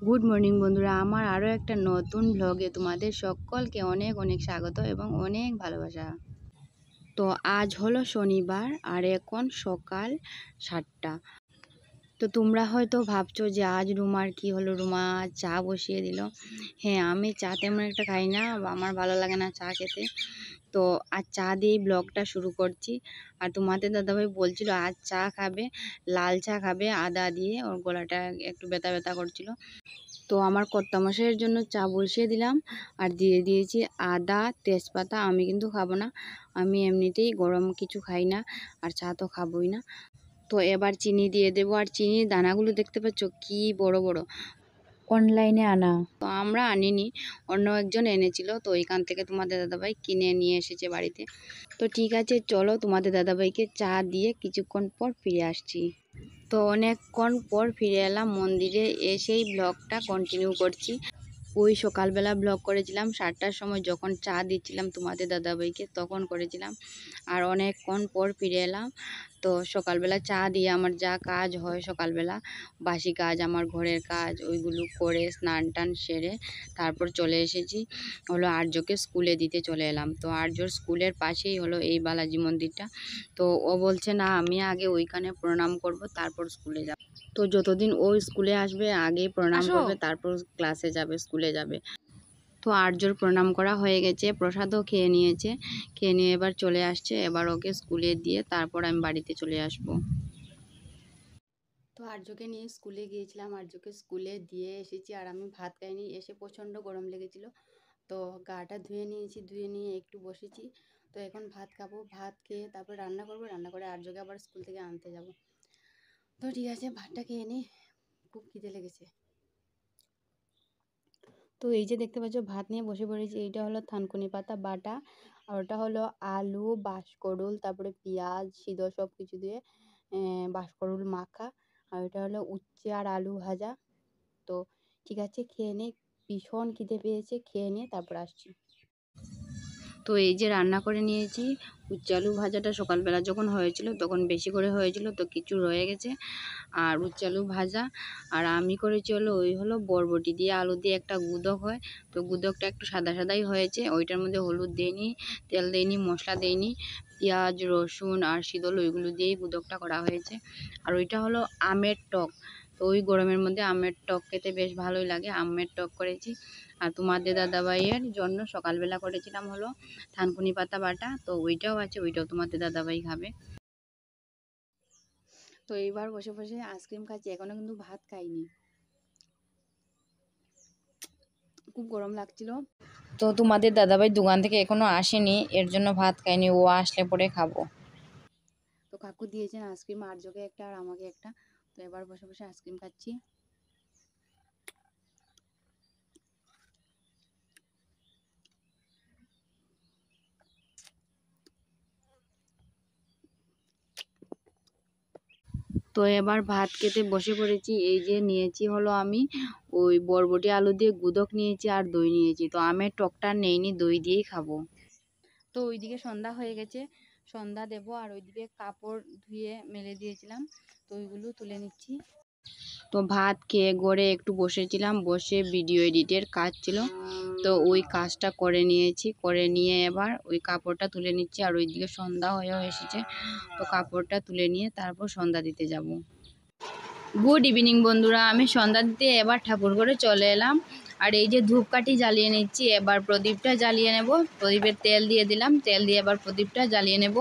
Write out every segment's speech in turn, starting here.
Good morning বন্ধুরা, আমার আরও একটা নতুন ব্লগে তোমাদের সকলকে অনেক অনেক স্বাগত এবং অনেক ভালোবাসা। তো আজ হলো শনিবার আর এখন সকাল 7টা। তো তোমরা হয়তো ভাবছো যে আজ রুমার কি হলো, রুমা চা বসিয়ে দিল। হ্যাঁ, আমি চা তেমন একটা খাই না, আমার ভালো লাগে না চা খেতে। তো আজ চা দিয়েই ব্লগটা শুরু করছি। আর তোমাদের দাদাভাই বলছিল আজ চা খাবে, লাল চা খাবে আদা দিয়ে, ওর গলাটা একটু ব্যথা ব্যথা করছিল। তো আমার কর্তামশাইয়ের জন্য চা বসিয়ে দিলাম আর দিয়ে দিয়েছি আদা তেজপাতা। আমি কিন্তু খাবো না, আমি এমনিতেই গরম কিছু খাই না আর চা তো খাবোই না। তো এবার চিনি দিয়ে দেবো। আর চিনির দানাগুলো দেখতে পাচ্ছ কি বড় বড়, অনলাইনে আনা, তো আমরা আনিনি, অন্য একজন এনেছিল। তো ওইখান থেকে তোমাদের দাদাভাই কিনে নিয়ে এসেছে বাড়িতে। তো ঠিক আছে, চলো তোমাদের দাদাভাইকে চা দিয়ে কিছুক্ষণ পর ফিরে আসছি। তো অনেকক্ষণ পর ফিরে এলাম মন্দিরে, এসেই ব্লগটা কন্টিনিউ করছি। ওই সকালবেলা ব্লগ করেছিলাম 7টার সময়, যখন চা দিচ্ছিলাম তোমাদের দাদাভাইকে তখন করেছিলাম। আর অনেকক্ষণ পর ফিরে এলাম। তো সকালবেলা চা দিয়ে আমার যা কাজ হয় সকালবেলা, বাসি কাজ, আমার ঘরের কাজ, ওইগুলো করে স্নান টান সেরে তারপর চলে এসেছি হলো আর্যকে স্কুলে দিতে চলে এলাম। তো আর্যর স্কুলের পাশেই হলো এই বালাজি মন্দিরটা। তো ও বলছে না, আমি আগে ওইখানে প্রণাম করব তারপর স্কুলে যাব। তো যতদিন ও স্কুলে আসবে আগেই প্রণাম করবে, তারপর ক্লাসে যাবে, স্কুলে যাবে। তো আর্যর প্রণাম করা হয়ে গেছে, প্রসাদও খেয়ে নিয়েছে, খেয়ে নিয়ে এবার চলে আসছে। এবার ওকে স্কুলে দিয়ে তারপর আমি বাড়িতে চলে আসব। তো আর্যকে নিয়ে স্কুলে গিয়েছিলাম, আর্যকে স্কুলে দিয়ে এসেছি। আর আমি ভাত খাইনি, এসে প্রচণ্ড গরম লেগেছিল। তো গাটা ধুয়ে নিয়েছি, ধুয়ে নিয়ে একটু বসেছি। তো এখন ভাত খাবো, ভাত খেয়ে তারপর রান্না করবো, রান্না করে আর্যকে আবার স্কুল থেকে আনতে যাব। তো ঠিক আছে, ভাতটা খেয়ে নিই, খুব খিদে লেগেছে। তো এই যে দেখতে পাচ্ছ ভাত নিয়ে বসে পড়েছি। এইটা হলো থানকুনি পাতা বাটা, আর ওটা হলো আলু, বাঁশকরুল, তারপরে পেঁয়াজ সিদ্ধ সব কিছু দিয়ে বাঁশকরুল মাখা। আর এটা হলো উচ্ছে আর আলু ভাজা। তো ঠিক আছে, খেয়ে নে, ভীষণ খিদে পেয়েছে, খেয়ে নিয়ে তারপর আসছি। তো এই যে রান্না করে নিয়েছি, উচ্ছে আলু ভাজাটা সকালবেলা যখন হয়েছিল তখন বেশি করে হয়েছিল, তো কিছু রয়ে গেছে। আর উচ্ছে আলু ভাজা, আর আমি করেছি হলো ওই হলো বরবটি দিয়ে আলু দিয়ে একটা গুদক হয়। তো গুদকটা একটু সাদা সাদাই হয়েছে, ওইটার মধ্যে হলুদ দেইনি, তেল দেইনি, মশলা দেইনি, পেঁয়াজ রসুন আর শীতল ওইগুলো দিয়েই গুদকটা করা হয়েছে। আর ওইটা হলো আমের টক। তো ওই গরমের মধ্যে আমের টক খেতে বেশ ভালোই লাগে, আমের টক করেছি। আর তোমাদের দাদাভাইয়ের জন্য সকালবেলা করেছিলাম হলো থানকুনি পাতা বাটা, তো ওইটাও আছে, ওইটাও তোমাদের দাদাভাই খাবে। তো এইবার বসে বসে আইসক্রিম খাচ্ছি, এখনো কিন্তু ভাত খাইনি, খুব গরম লাগছিল। তো তোমাদের দাদাভাই দোকান থেকে এখনো আসেনি, এর জন্য ভাত খাইনি, ও আসলে পরে খাবো। তো কাকু দিয়েছেন আইসক্রিম, আর্যকে একটা আর আমাকে একটা। তো এবার বসে বসে আইসক্রিম খাচ্ছি। তো এবার ভাত খেতে বসে পড়েছি। এই যে নিয়েছি হলো আমি ওই বরবটি আলু দিয়ে গুদক নিয়েছি আর দই নিয়েছি। তো আমের টকটা নেইনি, দই দিয়েই খাবো। তো ওইদিকে সন্ধ্যা হয়ে গেছে, সন্ধ্যা দেব। আর ওইদিকে কাপড় ধুয়ে মেলে দিয়েছিলাম, তো ওইগুলো তুলে নিচ্ছি। তো ভাত খেয়ে গড়ে একটু বসেছিলাম, বসে ভিডিও এডিটের কাজ ছিল, তো ওই কাজটা করে নিয়েছি, করে নিয়ে এবার ওই কাপড়টা তুলে নিচ্ছি। আর ওইদিকে সন্ধ্যা হয়েও এসেছে, তো কাপড়টা তুলে নিয়ে তারপর সন্ধ্যা দিতে যাব। গুড ইভিনিং বন্ধুরা, আমি সন্ধ্যা দিতে এবার ঠাকুর ঘরে চলে এলাম। আর এই যে ধূপকাঠি জ্বালিয়ে নিচ্ছি, এবার প্রদীপটা জ্বালিয়ে নেব। প্রদীপের তেল দিয়ে দিলাম, তেল দিয়ে এবার প্রদীপটা জ্বালিয়ে নেব।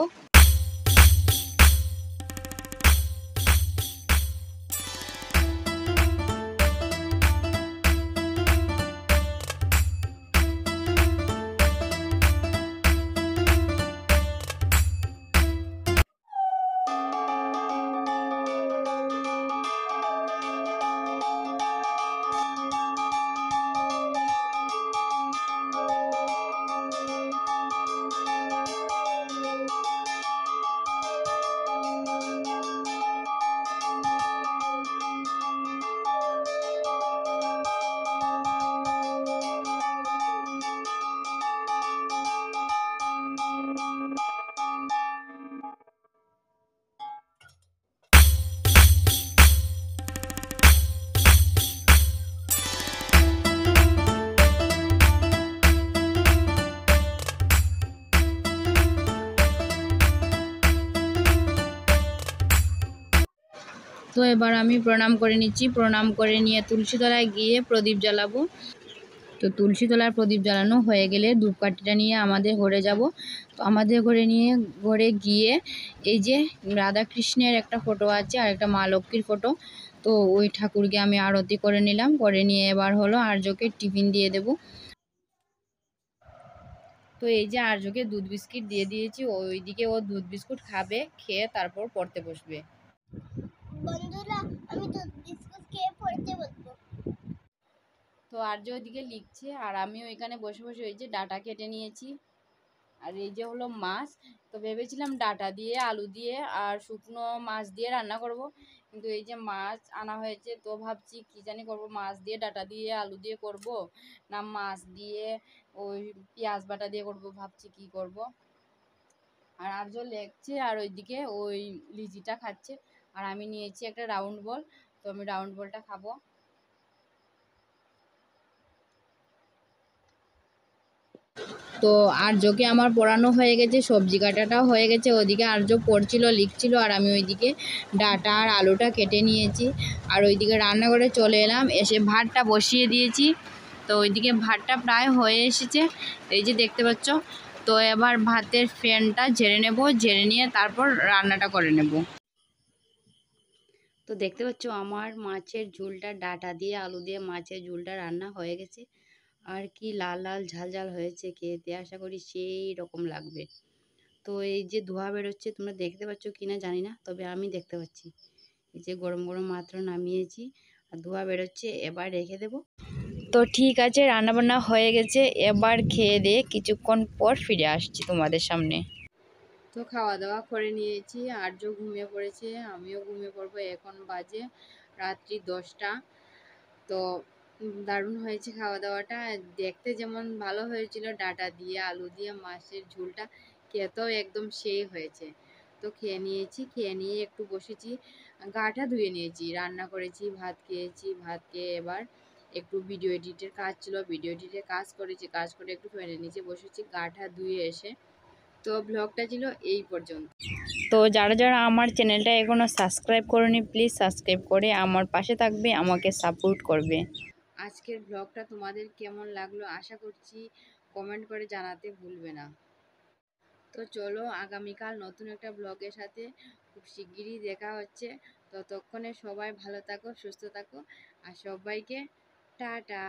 তো এবার আমি প্রণাম করে নিচ্ছি, প্রণাম করে নিয়ে তুলসী তলায় গিয়ে প্রদীপ জ্বালাবো। তো তুলসী তলার প্রদীপ জ্বালানো হয়ে গেলে ধূপকাঠিটা নিয়ে আমাদের ঘরে যাব। তো আমাদের ঘরে গিয়ে এই যে রাধাকৃষ্ণের একটা ফটো আছে আর একটা মা লক্ষ্মীর ফটো, তো ওই ঠাকুরকে আমি আরতি করে নিলাম, করে নিয়ে এবার হলো আর্যকে টিফিন দিয়ে দেব। তো এই যে আর্যকে দুধ বিস্কিট দিয়ে দিয়েছি, ওইদিকে ও দুধ বিস্কুট খাবে, খেয়ে তারপর পড়তে বসবে। বন্ধুরা, আমি দুধ বিস্কুট খেয়ে পড়তে বসবো। তো আর্য ওইদিকে লিখছে আর আমিও এখানে বসে বসে ওই যে ডাটা কেটে নিয়েছি। আর এই যে হলো মাছ, তো ভেবেছিলাম ডাটা দিয়ে আলু দিয়ে আর শুকনো মাছ দিয়ে রান্না করব, কিন্তু এই যে মাছ আনা হয়েছে তো ভাবছি কী জানি করব, মাছ দিয়ে ডাটা দিয়ে আলু দিয়ে করব না মাছ দিয়ে ওই পেঁয়াজ বাটা দিয়ে করব, ভাবছি কি করব। আর আর্য লেখছে আর ওইদিকে ওই লিচিটা খাচ্ছে, আর আমি নিয়েছি একটা রাউন্ড বল, তো আমি রাউন্ড বলটা খাবো। তো আর্যকে আমার পড়ানো হয়ে গেছে, সবজি কাটাটাও হয়ে গেছে, ওদিকে আর্য পড়ছিল লিখছিল আর আমি ওইদিকে ডাটা আর আলুটা কেটে নিয়েছি। আর ওইদিকে রান্নাঘরে চলে এলাম, এসে ভাতটা বসিয়ে দিয়েছি। তো ওইদিকে ভাতটা প্রায় হয়ে এসেছে, এই যে দেখতে পাচ্ছ। তো এবার ভাতের ফ্যানটা ঝেড়ে নেব, ঝেড়ে নিয়ে তারপর রান্নাটা করে নেব। তো দেখতে পাচ্ছ আমার মাছের ঝোলটা ডাটা দিয়ে আলু দিয়ে মাছের ঝোলটা রান্না হয়ে গেছে। আর কি লাল লাল ঝাল ঝাল হয়েছে, খেতে আশা করি সেই রকম লাগবে। তো এই যে ধোঁয়া বেরোচ্ছে, তোমরা দেখতে পাচ্ছ কি না জানি না, তবে আমি দেখতে পাচ্ছি। এই যে গরম গরম মাত্র নামিয়েছি আর ধোঁয়া বেরোচ্ছে, এবার রেখে দেব। তো ঠিক আছে, রান্নাবান্না হয়ে গেছে, এবার খেয়ে দিয়ে কিছুক্ষণ পর ফিরে আসছি তোমাদের সামনে। তো খাওয়া দাওয়া করে নিয়েছি, আর্য ঘুমিয়ে পড়েছে, আমিও ঘুমিয়ে পড়বো। এখন বাজে রাত্রি 10টা। তো দারুণ হয়েছে খাওয়া দাওয়াটা, দেখতে যেমন ভালো হয়েছিল ডাটা দিয়ে আলু দিয়ে মাছের ঝোলটা, খেতেও একদম সেই হয়েছে। তো খেয়ে নিয়েছি, খেয়ে নিয়ে একটু বসেছি, গাটা ধুয়ে নিয়েছি, রান্না করেছি, ভাত খেয়েছি, ভাত খেয়ে এবার একটু ভিডিও এডিটের কাজ ছিল, ভিডিও এডিটের কাজ করেছি, কাজ করে একটু ফ্যানের নিচে বসেছি গাটা ধুয়ে এসে। তো ব্লগটা ছিল এই পর্যন্ত। তো যারা যারা আমার চ্যানেলটা এখনও সাবস্ক্রাইব করোনি, প্লিজ সাবস্ক্রাইব করে আমার পাশে থাকবে, আমাকে সাপোর্ট করবে। আজকের ব্লগটা তোমাদের কেমন লাগলো আশা করছি কমেন্ট করে জানাতে ভুলবে না। তো চলো আগামীকাল নতুন একটা ব্লগের সাথে খুব শিগগিরই দেখা হচ্ছে। ততক্ষণে সবাই ভালো থাকো, সুস্থ থাকো, আর সবাইকে টাটা।